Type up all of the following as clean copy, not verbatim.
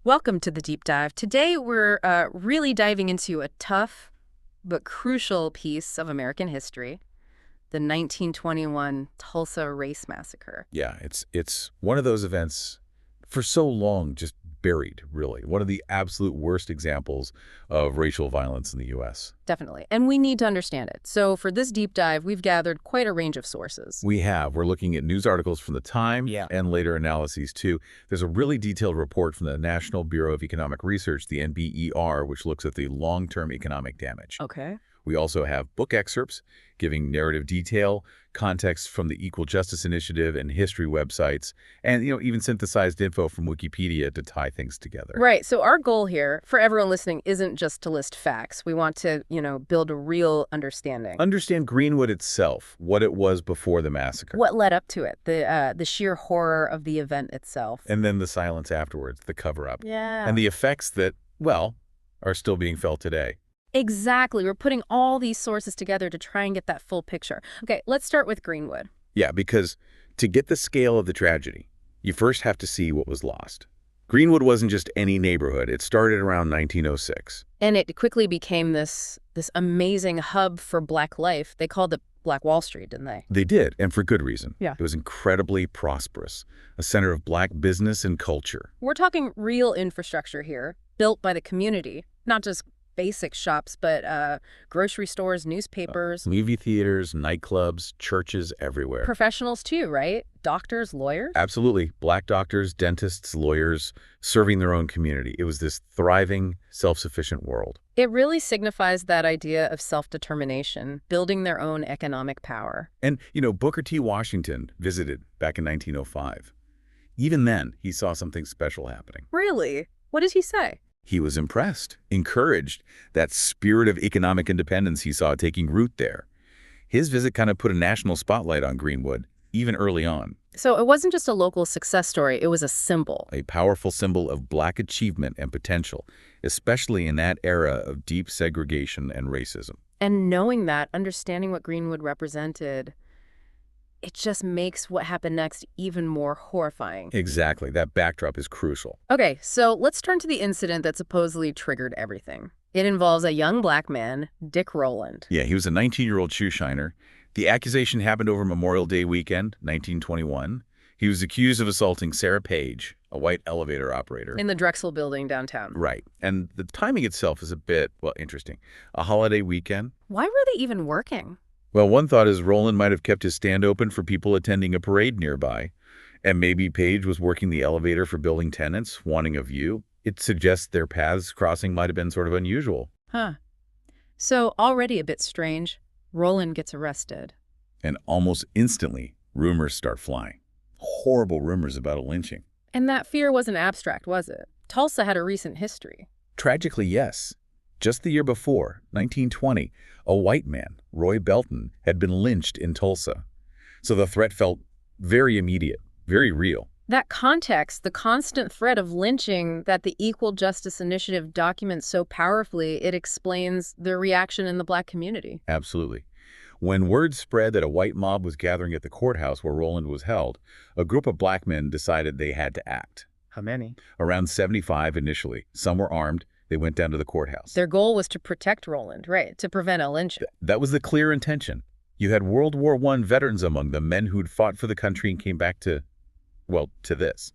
Welcome to the deep dive. Today we're really diving into a tough but crucial piece of American history, the 1921 Tulsa Race Massacre. Yeah, it's one of those events for so long just buried, really. One of the absolute worst examples of racial violence in the U.S. Definitely. And we need to understand it. So for this deep dive, we've gathered quite a range of sources. We're looking at news articles from the time and later analyses, too. There's a really detailed report from the National Bureau of Economic Research, the NBER, which looks at the long-term economic damage. Okay. We also have book excerpts giving narrative detail, context from the Equal Justice Initiative and history websites, and even synthesized info from Wikipedia to tie things together. Right. So our goal here for everyone listening isn't just to list facts. We want to, build a real understanding. Understand Greenwood itself, what it was before the massacre. What led up to it, the sheer horror of the event itself. And then the silence afterwards, the cover-up. Yeah. And the effects that, well, are still being felt today. Exactly. We're putting all these sources together to try and get that full picture. Okay, let's start with Greenwood. Yeah, because to get the scale of the tragedy, you first have to see what was lost. Greenwood wasn't just any neighborhood. It started around 1906. And it quickly became this amazing hub for Black life. They called it Black Wall Street, didn't they? They did, and for good reason. Yeah. It was incredibly prosperous, a center of Black business and culture. We're talking real infrastructure here, built by the community, not just basic shops, but grocery stores, newspapers. Movie theaters, nightclubs, churches everywhere. Professionals too, right? Doctors, lawyers? Absolutely. Black doctors, dentists, lawyers, serving their own community. It was this thriving, self-sufficient world. It really signifies that idea of self-determination, building their own economic power. And, Booker T. Washington visited back in 1905. Even then, he saw something special happening. Really? What did he say? He was impressed, encouraged, that spirit of economic independence he saw taking root there. His visit kind of put a national spotlight on Greenwood, even early on. So it wasn't just a local success story, it was a symbol. A powerful symbol of Black achievement and potential, especially in that era of deep segregation and racism. And knowing that, understanding what Greenwood represented, it just makes what happened next even more horrifying. Exactly. That backdrop is crucial. Okay, so let's turn to the incident that supposedly triggered everything. It involves a young Black man, Dick Rowland. Yeah, he was a 19-year-old shoeshiner. The accusation happened over Memorial Day weekend, 1921. He was accused of assaulting Sarah Page, a white elevator operator. In the Drexel building downtown. Right. And the timing itself is a bit, interesting. A holiday weekend. Why were they even working? Well, one thought is Rowland might have kept his stand open for people attending a parade nearby. And maybe Page was working the elevator for building tenants, wanting a view. It suggests their paths crossing might have been sort of unusual. Huh. So, already a bit strange, Rowland gets arrested. And almost instantly, rumors start flying. Horrible rumors about a lynching. And that fear wasn't abstract, was it? Tulsa had a recent history. Tragically, yes. Just the year before, 1920, a white man, Roy Belton, had been lynched in Tulsa. So the threat felt very immediate, very real. That context, the constant threat of lynching that the Equal Justice Initiative documents so powerfully, it explains the reaction in the Black community. Absolutely. When word spread that a white mob was gathering at the courthouse where Rowland was held, a group of Black men decided they had to act. How many? Around 75 initially. Some were armed. They went down to the courthouse. Their goal was to protect Rowland, right, to prevent a lynching. That was the clear intention. You had World War I veterans among them, men who'd fought for the country and came back to this.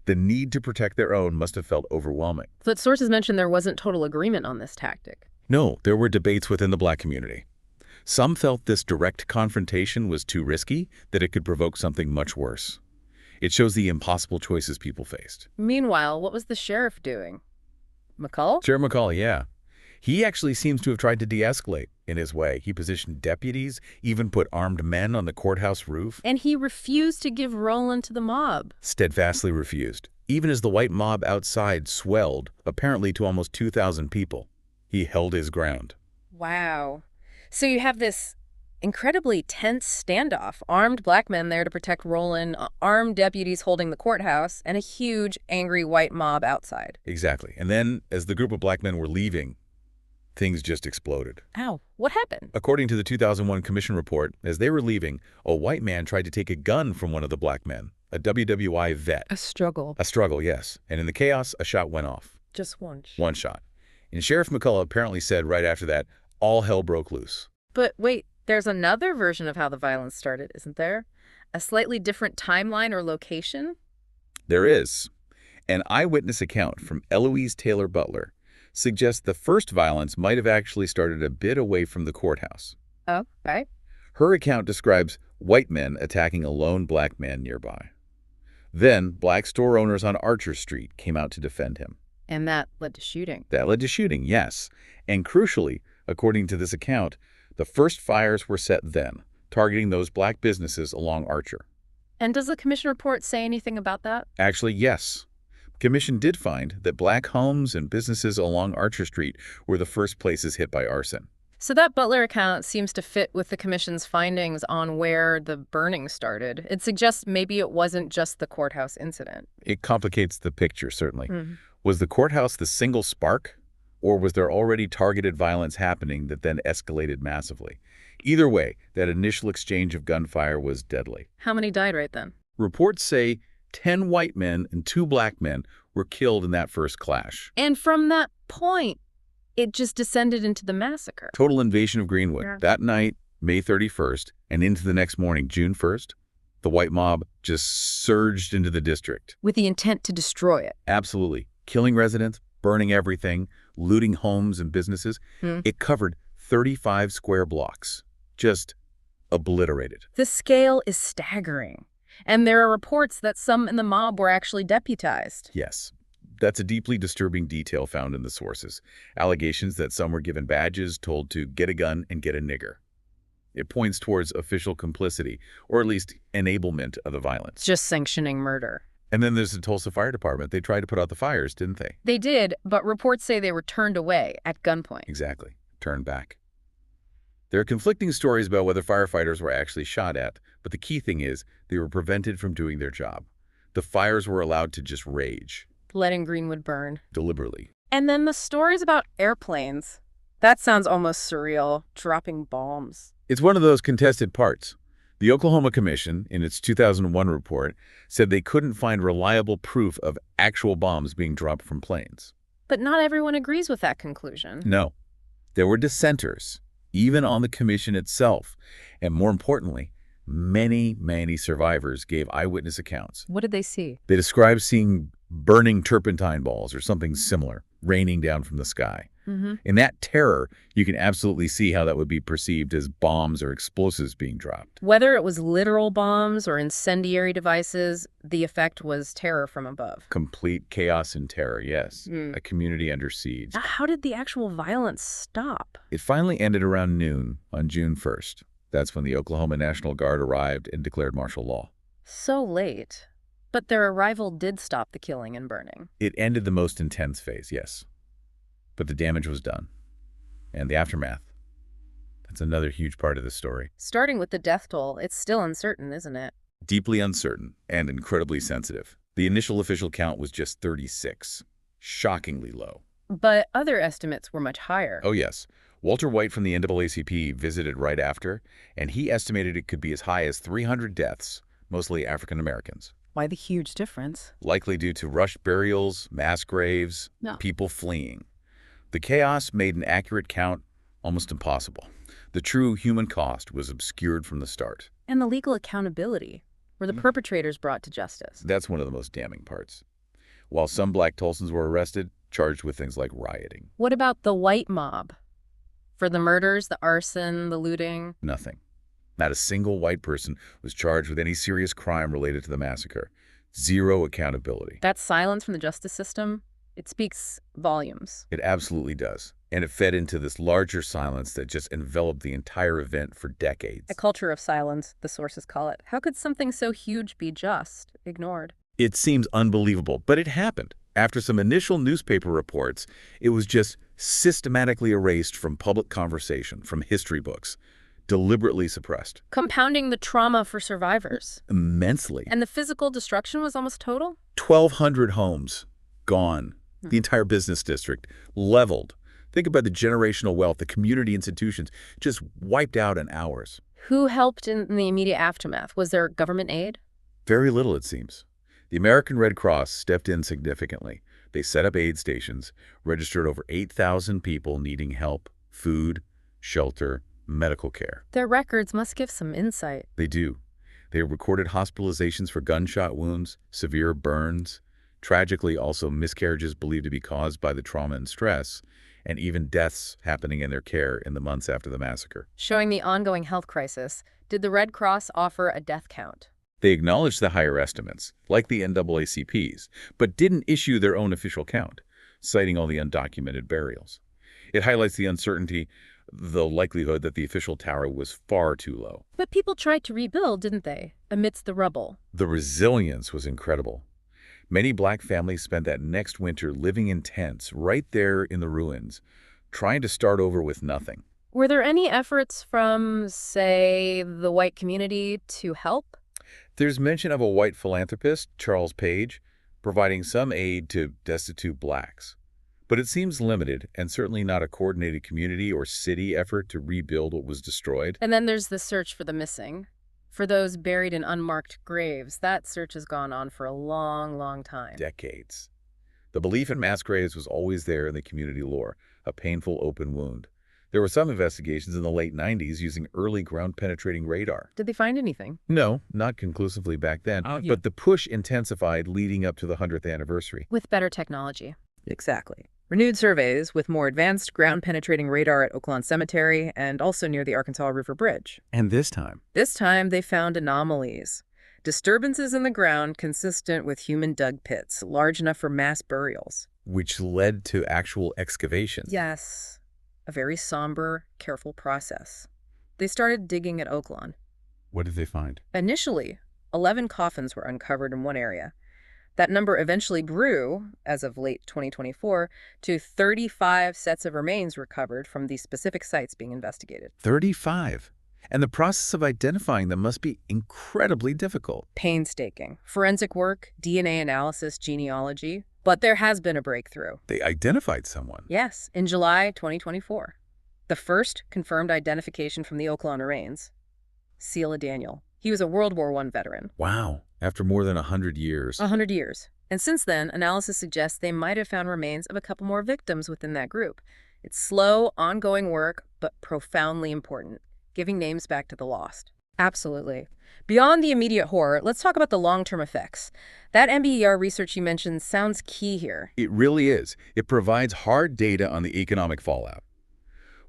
The need to protect their own must have felt overwhelming. But sources mentioned there wasn't total agreement on this tactic. No, there were debates within the Black community. Some felt this direct confrontation was too risky, that it could provoke something much worse. It shows the impossible choices people faced. Meanwhile, what was the sheriff doing? McCall? Sheriff McCall, yeah. He actually seems to have tried to de-escalate in his way. He positioned deputies, even put armed men on the courthouse roof. And he refused to give Rowland to the mob. Steadfastly refused. Even as the white mob outside swelled, apparently to almost 2,000 people, he held his ground. Wow. So you have this incredibly tense standoff, armed Black men there to protect Rowland, armed deputies holding the courthouse, and a huge, angry white mob outside. Exactly. And then, as the group of Black men were leaving, things just exploded. Ow, what happened? According to the 2001 Commission report, as they were leaving, a white man tried to take a gun from one of the Black men, a WWI vet. A struggle. A struggle, yes. And in the chaos, a shot went off. Just one. One shot. And Sheriff McCullough apparently said right after that, all hell broke loose. But wait, there's another version of how the violence started, isn't there? A slightly different timeline or location? There is. An eyewitness account from Eloise Taylor Butler suggests the first violence might have actually started a bit away from the courthouse. Oh, right. Her account describes white men attacking a lone black man nearby. Then, black store owners on Archer Street came out to defend him. And that led to shooting. That led to shooting, yes. And crucially, according to this account, the first fires were set then, targeting those black businesses along Archer. And does the commission report say anything about that? Actually, yes. The commission did find that black homes and businesses along Archer Street were the first places hit by arson. So that Butler account seems to fit with the commission's findings on where the burning started. It suggests maybe it wasn't just the courthouse incident. It complicates the picture, certainly. Mm-hmm. Was the courthouse the single spark, or was there already targeted violence happening that then escalated massively? Either way, that initial exchange of gunfire was deadly. How many died right then? Reports say 10 white men and 2 black men were killed in that first clash. And from that point, it just descended into the massacre. Total invasion of Greenwood. Yeah. That night, May 31st, and into the next morning, June 1st, the white mob just surged into the district. With the intent to destroy it. Absolutely. Killing residents, burning everything, looting homes and businesses. It covered 35 square blocks. Just obliterated. The scale is staggering. And there are reports that some in the mob were actually deputized. Yes. That's a deeply disturbing detail found in the sources. Allegations that some were given badges, told to get a gun and get a nigger. It points towards official complicity, or at least enablement of the violence. Just sanctioning murder. And then there's the Tulsa Fire Department. They tried to put out the fires, didn't they? They did, but reports say they were turned away at gunpoint. Exactly. Turned back. There are conflicting stories about whether firefighters were actually shot at, but the key thing is they were prevented from doing their job. The fires were allowed to just rage. Letting Greenwood burn. Deliberately. And then the stories about airplanes. That sounds almost surreal. Dropping bombs. It's one of those contested parts. The Oklahoma Commission, in its 2001 report, said they couldn't find reliable proof of actual bombs being dropped from planes. But not everyone agrees with that conclusion. No. There were dissenters, even on the commission itself. And more importantly, many survivors gave eyewitness accounts. What did they see? They described seeing burning turpentine balls or something similar raining down from the sky. In that terror, you can absolutely see how that would be perceived as bombs or explosives being dropped. Whether it was literal bombs or incendiary devices, the effect was terror from above. Complete chaos and terror, yes. A community under siege. How did the actual violence stop? It finally ended around noon on June 1st. That's when the Oklahoma National Guard arrived and declared martial law. So late. But their arrival did stop the killing and burning. It ended the most intense phase, yes. But the damage was done. And the aftermath. That's another huge part of the story. Starting with the death toll, it's still uncertain, isn't it? Deeply uncertain and incredibly sensitive. The initial official count was just 36. Shockingly low. But other estimates were much higher. Oh, yes. Walter White from the NAACP visited right after, and he estimated it could be as high as 300 deaths, mostly African Americans. Why the huge difference? Likely due to rushed burials, mass graves, people fleeing. The chaos made an accurate count almost impossible. The true human cost was obscured from the start. And the legal accountability. Were the perpetrators brought to justice? That's one of the most damning parts. While some black Tulsans were arrested, charged with things like rioting. What about the white mob? For the murders, the arson, the looting? Nothing. Not a single white person was charged with any serious crime related to the massacre. Zero accountability. That silence from the justice system, it speaks volumes. It absolutely does. And it fed into this larger silence that just enveloped the entire event for decades. A culture of silence, the sources call it. How could something so huge be just ignored? It seems unbelievable, but it happened. After some initial newspaper reports, it was just systematically erased from public conversation, from history books, deliberately suppressed. Compounding the trauma for survivors. Immensely. And the physical destruction was almost total? 1,200 homes gone. The entire business district leveled. Think about the generational wealth, the community institutions just wiped out in hours. Who helped in the immediate aftermath? Was there government aid? Very little, it seems. The American Red Cross stepped in significantly. They set up aid stations, registered over 8,000 people needing help, food, shelter, medical care. Their records must give some insight. They do. They recorded hospitalizations for gunshot wounds, severe burns, tragically also miscarriages believed to be caused by the trauma and stress, and even deaths happening in their care in the months after the massacre. Showing the ongoing health crisis, did the Red Cross offer a death count? They acknowledged the higher estimates, like the NAACP's, but didn't issue their own official count, citing all the undocumented burials. It highlights the uncertainty, the likelihood that the official tower was far too low. But people tried to rebuild, didn't they, amidst the rubble? The resilience was incredible. Many Black families spent that next winter living in tents right there in the ruins, trying to start over with nothing. Were there any efforts from, say, the white community to help? There's mention of a white philanthropist, Charles Page, providing some aid to destitute Blacks. But it seems limited and certainly not a coordinated community or city effort to rebuild what was destroyed. And then there's the search for the missing. For those buried in unmarked graves, that search has gone on for a long, long time. Decades. The belief in mass graves was always there in the community lore, a painful open wound. There were some investigations in the late 90s using early ground-penetrating radar. Did they find anything? No, not conclusively back then, but the push intensified leading up to the 100th anniversary. With better technology. Exactly. Renewed surveys with more advanced ground-penetrating radar at Oaklawn Cemetery and also near the Arkansas River Bridge. And this time? This time they found anomalies. Disturbances in the ground consistent with human-dug pits, large enough for mass burials. Which led to actual excavations. Yes. A very somber, careful process. They started digging at Oaklawn. What did they find? Initially, 11 coffins were uncovered in one area. That number eventually grew, as of late 2024, to 35 sets of remains recovered from these specific sites being investigated. 35. And the process of identifying them must be incredibly difficult. Painstaking. Forensic work, DNA analysis, genealogy. But there has been a breakthrough. They identified someone. Yes, in July 2024. The first confirmed identification from the Oaklawn remains. Selah Daniel. He was a World War I veteran. Wow. After more than 100 years. 100 years. And since then, analysis suggests they might have found remains of a couple more victims within that group. It's slow, ongoing work, but profoundly important, giving names back to the lost. Absolutely. Beyond the immediate horror, let's talk about the long-term effects. That MBER research you mentioned sounds key here. It really is. It provides hard data on the economic fallout.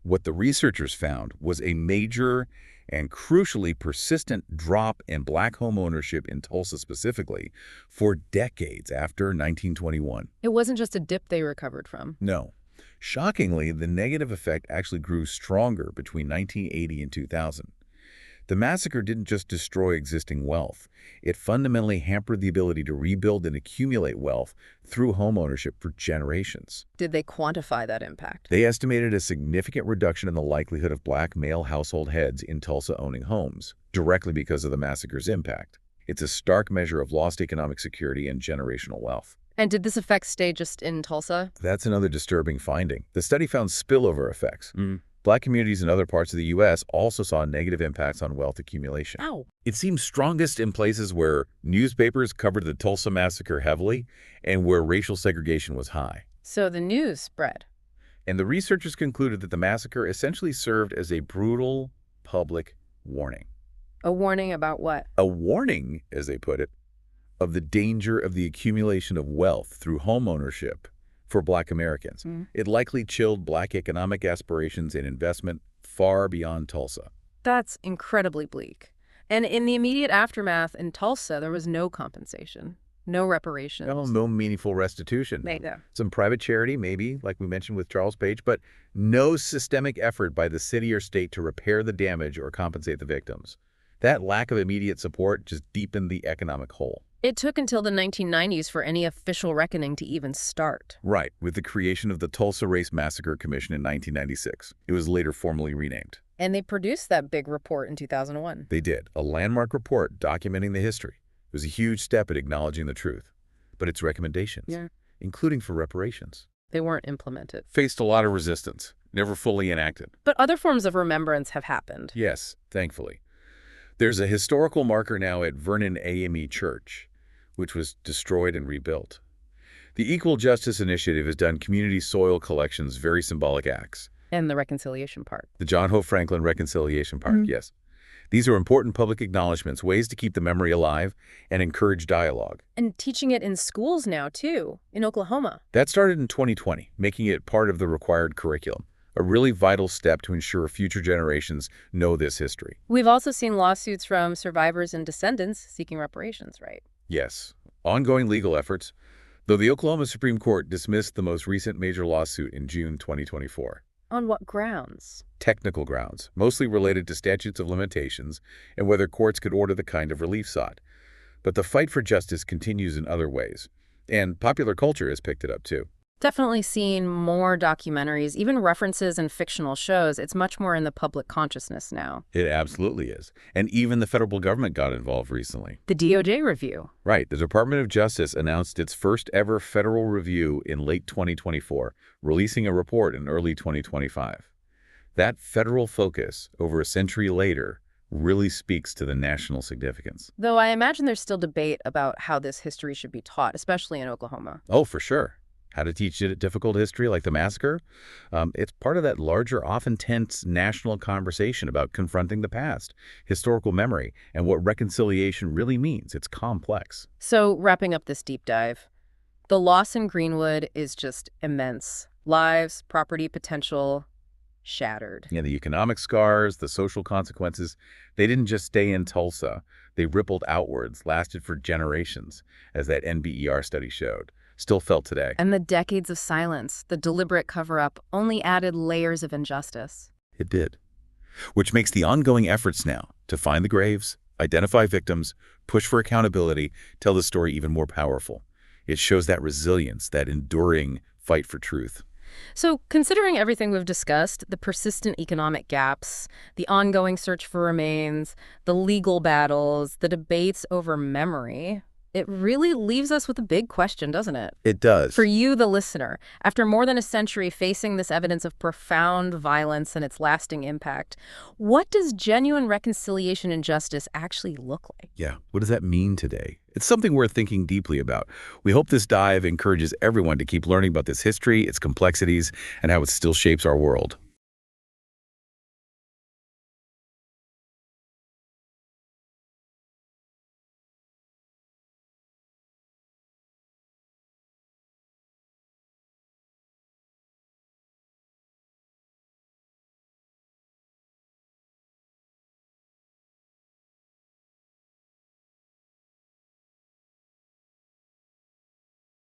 What the researchers found was a major and crucially persistent drop in Black home ownership in Tulsa specifically for decades after 1921. It wasn't just a dip they recovered from. No. Shockingly, the negative effect actually grew stronger between 1980 and 2000. The massacre didn't just destroy existing wealth. It fundamentally hampered the ability to rebuild and accumulate wealth through home ownership for generations. Did they quantify that impact? They estimated a significant reduction in the likelihood of Black male household heads in Tulsa owning homes, directly because of the massacre's impact. It's a stark measure of lost economic security and generational wealth. And did this effect stay just in Tulsa? That's another disturbing finding. The study found spillover effects. Black communities in other parts of the U.S. also saw negative impacts on wealth accumulation. Ow. It seems strongest in places where newspapers covered the Tulsa Massacre heavily and where racial segregation was high. So the news spread. And the researchers concluded that the massacre essentially served as a brutal public warning. A warning about what? A warning, as they put it, of the danger of the accumulation of wealth through home ownership for Black Americans. It likely chilled Black economic aspirations and investment far beyond Tulsa. That's incredibly bleak. And in the immediate aftermath in Tulsa, there was no compensation, no reparations. No meaningful restitution. No. Some private charity, maybe, like we mentioned with Charles Page, but no systemic effort by the city or state to repair the damage or compensate the victims. That lack of immediate support just deepened the economic hole. It took until the 1990s for any official reckoning to even start. Right, with the creation of the Tulsa Race Massacre Commission in 1996. It was later formally renamed. And they produced that big report in 2001. They did, a landmark report documenting the history. It was a huge step at acknowledging the truth. But its recommendations, including for reparations, They weren't implemented. faced a lot of resistance, never fully enacted. But other forms of remembrance have happened. Yes, thankfully. There's a historical marker now at Vernon AME Church, which was destroyed and rebuilt. The Equal Justice Initiative has done community soil collections, very symbolic acts. And the reconciliation part. The John Hope Franklin Reconciliation Park, yes. These are important public acknowledgments, ways to keep the memory alive and encourage dialogue. And teaching it in schools now, too, in Oklahoma. That started in 2020, making it part of the required curriculum, a really vital step to ensure future generations know this history. We've also seen lawsuits from survivors and descendants seeking reparations, right? Yes, ongoing legal efforts, though the Oklahoma Supreme Court dismissed the most recent major lawsuit in June 2024. On what grounds? Technical grounds, mostly related to statutes of limitations and whether courts could order the kind of relief sought. But the fight for justice continues in other ways, and popular culture has picked it up too. Definitely seen more documentaries, even references in fictional shows. It's much more in the public consciousness now. It absolutely is. And even the federal government got involved recently. The DOJ review. Right. The Department of Justice announced its first ever federal review in late 2024, releasing a report in early 2025. That federal focus, over a century later, really speaks to the national significance. Though I imagine there's still debate about how this history should be taught, especially in Oklahoma. Oh, for sure. How to teach it a difficult history like the massacre? It's part of that larger, often tense national conversation about confronting the past, historical memory, and what reconciliation really means. It's complex. So, wrapping up this deep dive, the loss in Greenwood is just immense. Lives, property potential, shattered. Yeah, the economic scars, the social consequences, they didn't just stay in Tulsa. They rippled outwards, lasted for generations, as that NBER study showed. Still felt today. And the decades of silence, the deliberate cover-up, only added layers of injustice. It did. Which makes the ongoing efforts now to find the graves, identify victims, push for accountability, tell the story even more powerful. It shows that resilience, that enduring fight for truth. So, considering everything we've discussed, the persistent economic gaps, the ongoing search for remains, the legal battles, the debates over memory, it really leaves us with a big question, doesn't it? It does. For you, the listener, after more than a century facing this evidence of profound violence and its lasting impact, what does genuine reconciliation and justice actually look like? Yeah, what does that mean today? It's something worth thinking deeply about. We hope this dive encourages everyone to keep learning about this history, its complexities, and how it still shapes our world.